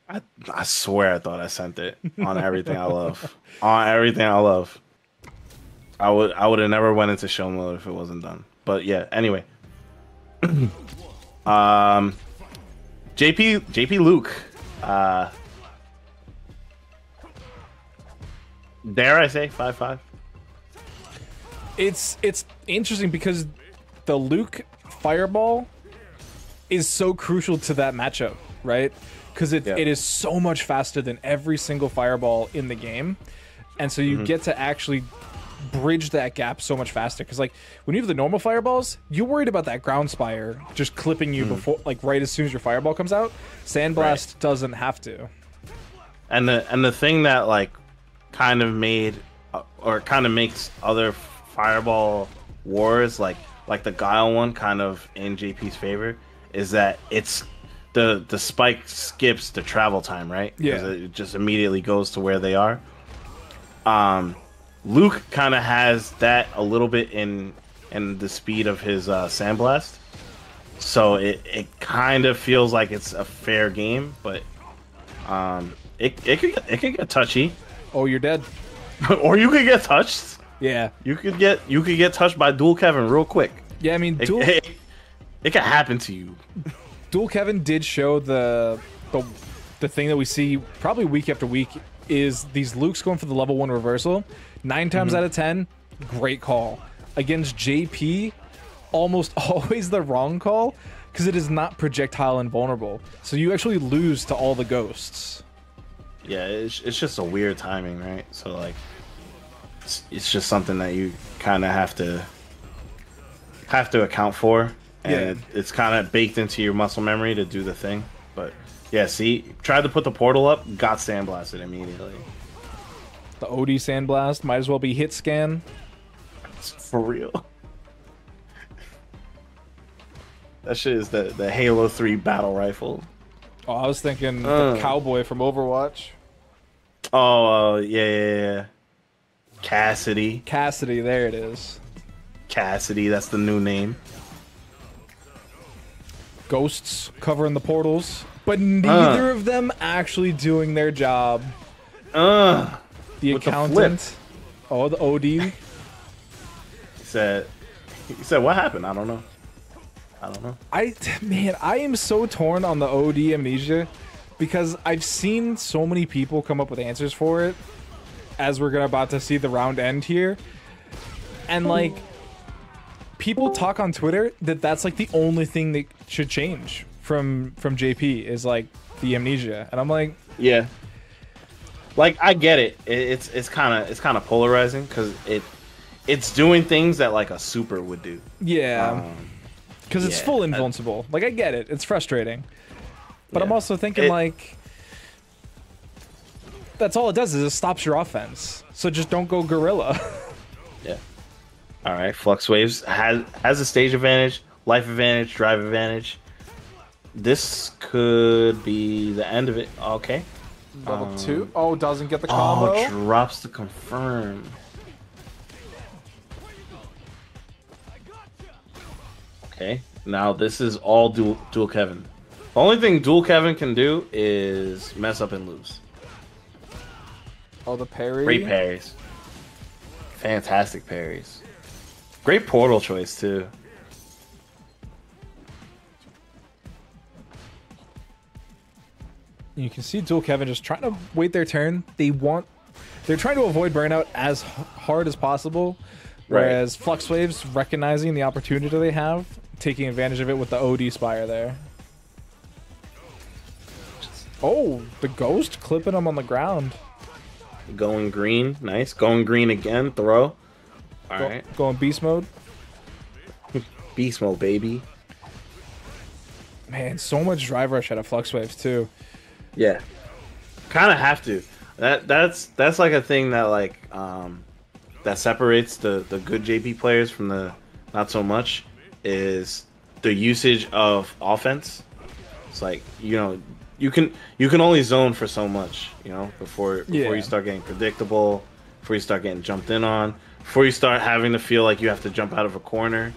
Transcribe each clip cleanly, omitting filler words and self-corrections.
I swear I thought I sent it on everything I love. On everything I love. I would have never went into show mode if it wasn't done. But yeah, anyway. Um JP Luke. Uh dare I say 5-5? It's interesting because the Luke Fireball is so crucial to that matchup, right? Because it is so much faster than every single Fireball in the game, and so you get to actually bridge that gap so much faster. Because like when you have the normal Fireballs, you're worried about that Ground Spire just clipping you before, like right as soon as your Fireball comes out. Sandblast doesn't have to. And the thing that like kind of made or kind of makes other Fireball wars like the Guile one kind of in JP's favor is that it's the spike skips the travel time, right? Yeah. Because it just immediately goes to where they are. Luke kind of has that a little bit in the speed of his Sandblast, so it kind of feels like it's a fair game, but it could get touchy. Oh, you're dead. Or you could get touched. Yeah. You could get touched by Dual Kevin real quick. Yeah, I mean, It could happen to you. Dual Kevin did show the thing that we see probably week after week is these Lukes going for the level 1 reversal. 9 times out of 10, great call. Against JP, almost always the wrong call because it is not projectile invulnerable. So you actually lose to all the ghosts. Yeah, it's just a weird timing, right? So like, it's just something that you kind of have to account for, and it's kind of baked into your muscle memory to do the thing. But yeah, see, tried to put the portal up, got sandblasted immediately. The OD Sandblast might as well be hit scan. For real. That shit is the Halo 3 battle rifle. Oh, I was thinking the cowboy from Overwatch. Oh, yeah. Cassidy. Cassidy, there it is. Cassidy, that's the new name. Ghosts covering the portals, but neither of them actually doing their job. The accountant. Oh, the OD. He said, what happened? I don't know. Man, I am so torn on the OD amnesia because I've seen so many people come up with answers for it as we're about to see the round end here. And like, people talk on Twitter that that's like the only thing that should change from JP is like the amnesia. And I'm like, yeah. Like, I get it. It's kind of polarizing because it's doing things that like a super would do. Yeah. Because it's full invincible. Like, I get it. It's frustrating. But I'm also thinking, like, that's all it does is it stops your offense. So just don't go gorilla. Yeah. All right. Flux Waves has a stage advantage, life advantage, drive advantage. This could be the end of it. Okay. Level 2. Oh, doesn't get the combo. Oh, drops the confirm. Okay, now this is all dual Kevin. The only thing dual Kevin can do is mess up and lose. Oh, the parry. Great parries. Fantastic parries. Great portal choice, too. You can see Dual Kevin just trying to wait their turn. They're trying to avoid burnout as hard as possible. Whereas Flux Waves recognizing the opportunity they have, taking advantage of it with the OD Spire there. Oh, the Ghost clipping him on the ground. Going green. Nice. Going green again. Throw. Alright. Going beast mode. Beast mode, baby. Man, so much drive rush out of Flux Waves, too. Yeah. Kind of have to. That's like a thing that, like, that separates the good JP players from the not so much is the usage of offense. It's like, you know, you can only zone for so much, you know, before you start getting predictable, before you start getting jumped in on, before you start having to feel like you have to jump out of a corner.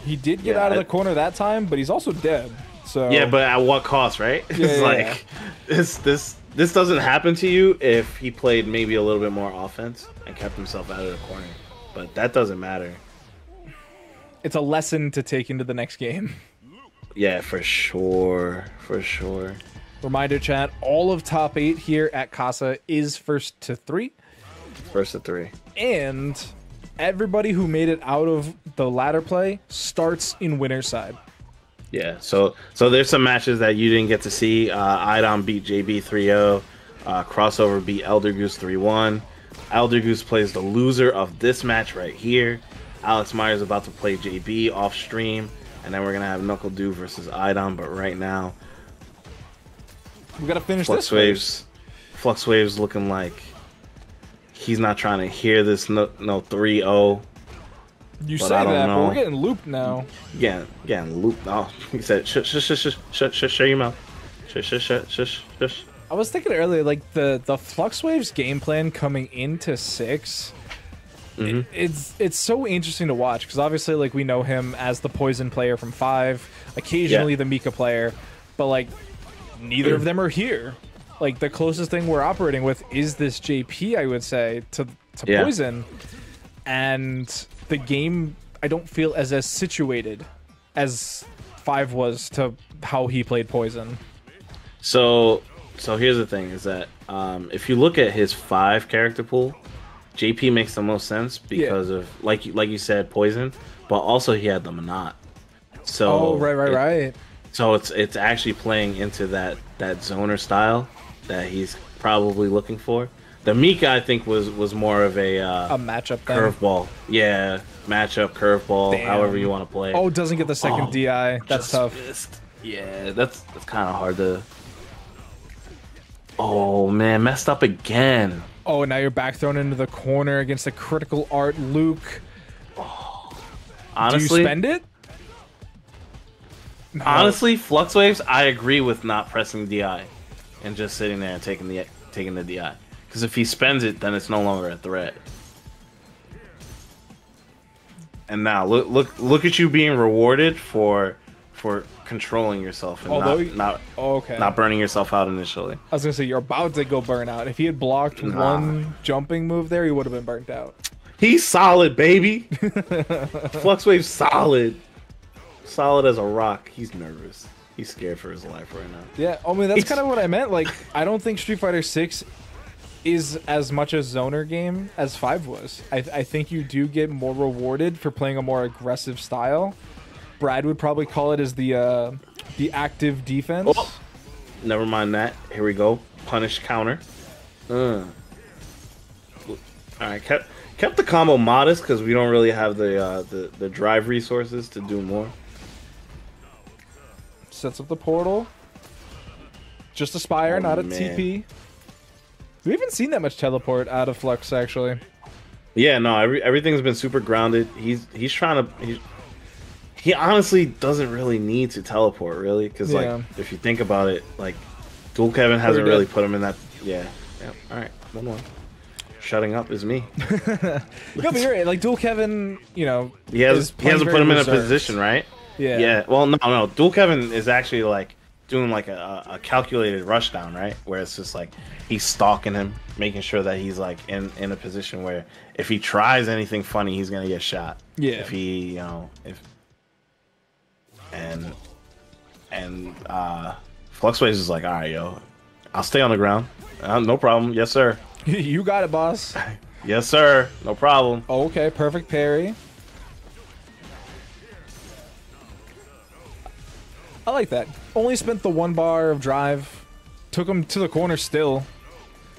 He did get out of the corner that time, but he's also dead. So yeah, but at what cost, right? Yeah, It's yeah, like this doesn't happen to you if he played maybe a little bit more offense and kept himself out of the corner. But that doesn't matter. it's a lesson to take into the next game. Yeah, for sure. For sure. Reminder, chat, all of top 8 here at Casa is first to 3. First to 3. And everybody who made it out of the ladder play starts in winner's side. Yeah, so there's some matches that you didn't get to see. Idom beat JB 3-0. Crossover beat Elder Goose 3-1. Elder Goose plays the loser of this match right here. Alex Myers about to play JB off stream. And then we're going to have Knuckle Dew versus Idom. But right now, We got to finish Flux this Waves. Flux Waves looking like he's not trying to hear this no 3-0. You But say I don't that, know. but we're getting looped now. Getting looped. Oh, he said, shush, shut your mouth. Shush. I was thinking earlier, like the Flux Waves game plan coming into 6. It's so interesting to watch because obviously, like, we know him as the Poison player from 5, occasionally the Mika player, but like neither of them are here. Like the closest thing we're operating with is this JP, I would say, to Poison, and the game I don't feel as situated as 5 was to how he played Poison. So here's the thing: is that if you look at his 5 character pool, JP makes the most sense because of like you said, Poison, but also he had the Monat. So right. So it's actually playing into that zoner style that he's probably looking for. The Mika, I think, was more of a matchup thing. curveball. Yeah, matchup curveball, however you want to play. Oh, doesn't get the second DI. That's tough. Missed. Yeah, that's kind of hard to. Oh man, messed up again. Oh, now you're back thrown into the corner against a critical art Luke. Honestly, do you spend it? No. Honestly, Flux Waves, I agree with not pressing DI and just sitting there and taking the DI. Because if he spends it, then it's no longer a threat. And now look at you being rewarded for controlling yourself and not burning yourself out initially. I was gonna say you're about to go burn out. If he had blocked one jumping move there, he would have been burnt out. He's solid, baby. Flux Wave's solid. Solid as a rock. He's nervous. He's scared for his life right now. Yeah, I mean that's kind of what I meant. Like, I don't think Street Fighter 6 is as much a zoner game as 5 was. I think you do get more rewarded for playing a more aggressive style. Brad would probably call it as the active defense. Oh, never mind that. Here we go. Punish counter. All right, kept the combo modest because we don't really have the drive resources to do more. Sets up the portal. Just a Spire, not a TP. We haven't seen that much teleport out of Flux, actually. Yeah, no, everything's been super grounded. He's trying to. He honestly doesn't really need to teleport, really, because like if you think about it, like Dual Kevin hasn't really put him in that. Yeah. All right, 1-1. Shutting up is me. No, but you're right. Like Dual Kevin, you know, he hasn't put him in a position, right? Yeah. Yeah. Well, no. Dual Kevin is actually like doing like a calculated rushdown, right? Where it's just like he's stalking him, making sure that he's like in a position where if he tries anything funny, he's gonna get shot. Yeah. If he, and Flux Waves is like, all right, yo, I'll stay on the ground. No problem. Yes, sir. You got it, boss. Yes, sir. No problem. Okay, perfect parry. I like that. Only spent the 1 bar of drive. Took him to the corner still.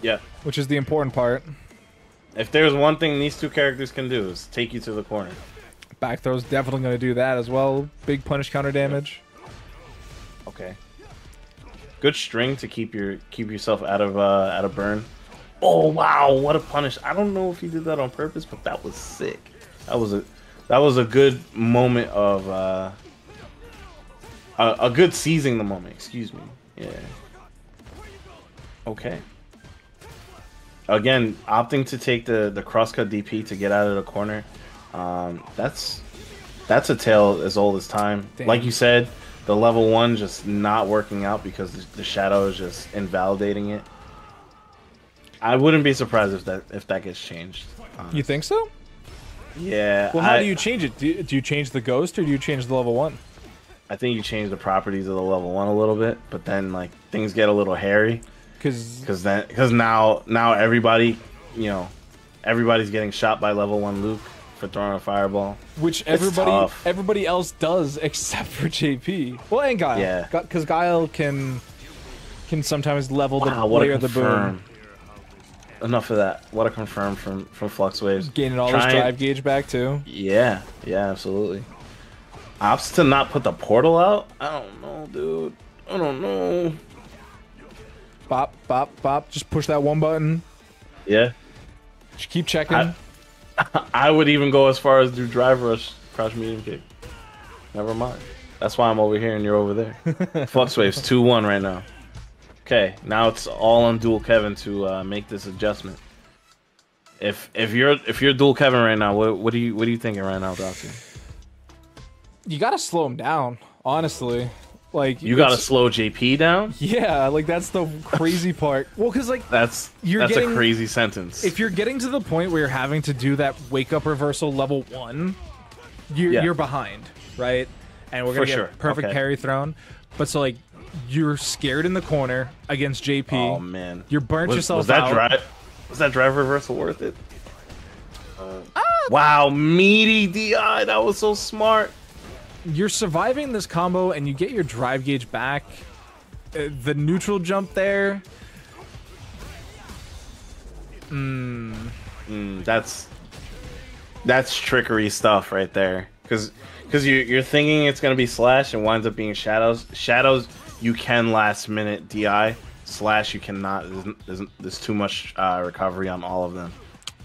Yeah. Which is the important part. If there's one thing these two characters can do is take you to the corner. Back throw's definitely going to do that as well. Big punish counter damage. Okay. Good string to keep yourself out of burn. Oh wow, what a punish! I don't know if he did that on purpose, but that was sick. That was a good moment of a good seizing the moment. Excuse me. Yeah. Okay. Again, opting to take the crosscut DP to get out of the corner. That's a tale as old as time. Damn. Like you said, the level 1 just not working out because the shadow is just invalidating it. I wouldn't be surprised if that gets changed. You think so? Yeah. Well, how do you change it? Do you change the ghost or do you change the level 1? I think you change the properties of the level 1 a little bit, but then like things get a little hairy. Because now everybody, everybody's getting shot by level 1 Luke for throwing a fireball. Which everybody else does except for JP. Well, and Guile. Yeah. Because Guile can sometimes level the layer of the boom. Enough of that. What a confirm from Flux Waves. Gaining all his drive gauge back too. Yeah, absolutely. Opts to not put the portal out? I don't know, dude. I don't know. Bop, bop, bop. Just push that one button. Yeah. Just keep checking. I would even go as far as do drive rush, crouch medium kick. Never mind. That's why I'm over here and you're over there. Flux Waves 2-1 right now. Okay, now it's all on Dual Kevin to make this adjustment. If you're Dual Kevin right now, what are you thinking right now, Doctor? You gotta slow him down, honestly. Like you gotta slow JP down. Yeah, like that's the crazy part. Well, because like that's a crazy sentence. If you're getting to the point where you're having to do that wake up reversal level 1, you're behind, right? And we're gonna get perfect parry thrown. But so like you're scared in the corner against JP. Oh man, you're burnt yourself out. Was that drive reversal worth it? Wow, meaty DI. That was so smart. You're surviving this combo and you get your drive gauge back. The neutral jump there. That's trickery stuff right there. Because you're thinking it's gonna be slash and winds up being shadows. Shadows you can last minute DI. Slash you cannot. There's too much recovery on all of them,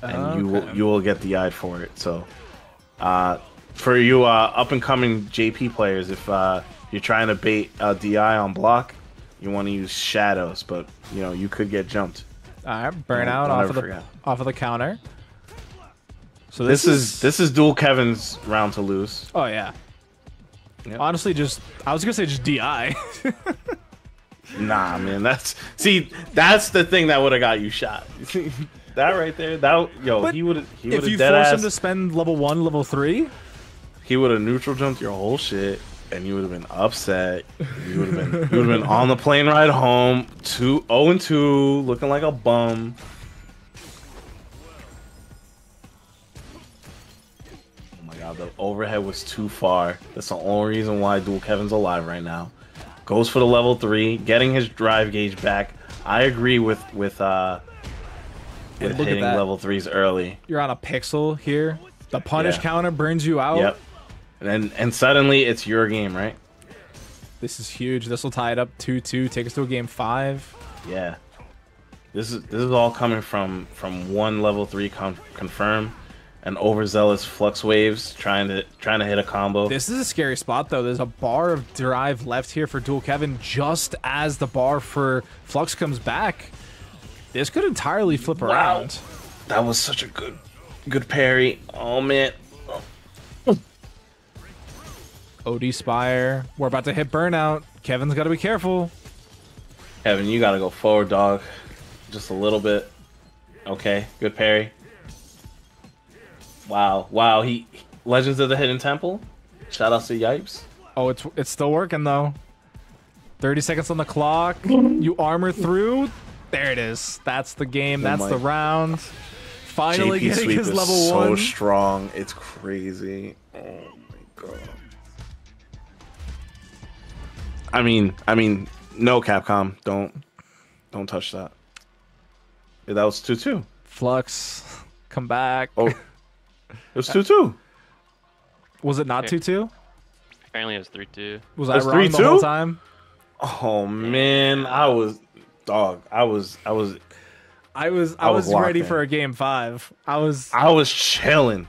and you will get DI'd for it. So. For you up-and-coming JP players, if you're trying to bait DI on block, you want to use shadows, but you could get jumped. All right, burnout off of the counter. So this is Dual Kevin's round to lose. Oh yeah. Yep. Honestly, I was gonna say just DI. Nah, man, that's the thing that would have got you shot. That right there, he would have. If you force him to spend level 1, level 3. He would have neutral jumped your whole shit, and you would have been upset. You would have been on the plane ride home, 0-2, looking like a bum. Oh my god, the overhead was too far. That's the only reason why Dual Kevin's alive right now. Goes for the level 3, getting his drive gauge back. I agree with hitting level 3s early. You're on a pixel here. The punish counter burns you out. Yep. And suddenly it's your game, right? This is huge. This will tie it up 2-2. Take us to a game 5. Yeah. This is all coming from one level 3 confirm, and overzealous Flux Waves trying to hit a combo. This is a scary spot though. There's a bar of drive left here for Dual Kevin just as the bar for Flux comes back. This could entirely flip around. That was such a good parry. Oh man. OD Spire. We're about to hit burnout. Kevin's got to be careful. Kevin, you got to go forward, dog. Just a little bit. Okay, good parry. Wow. Legends of the Hidden Temple. Shout out to Yipes. Oh, it's still working though. 30 seconds on the clock. You armor through. There it is. That's the game. That's the round. Finally JP getting his level 1. So strong. It's crazy. Oh my god. I mean, no, Capcom, don't touch that. Yeah, that was 2-2. Flux, come back. Oh, it was 2-2. Was it not 2-2? Apparently it was 3-2. Was I wrong the whole time? Oh man, I was ready for a game 5. I was chilling.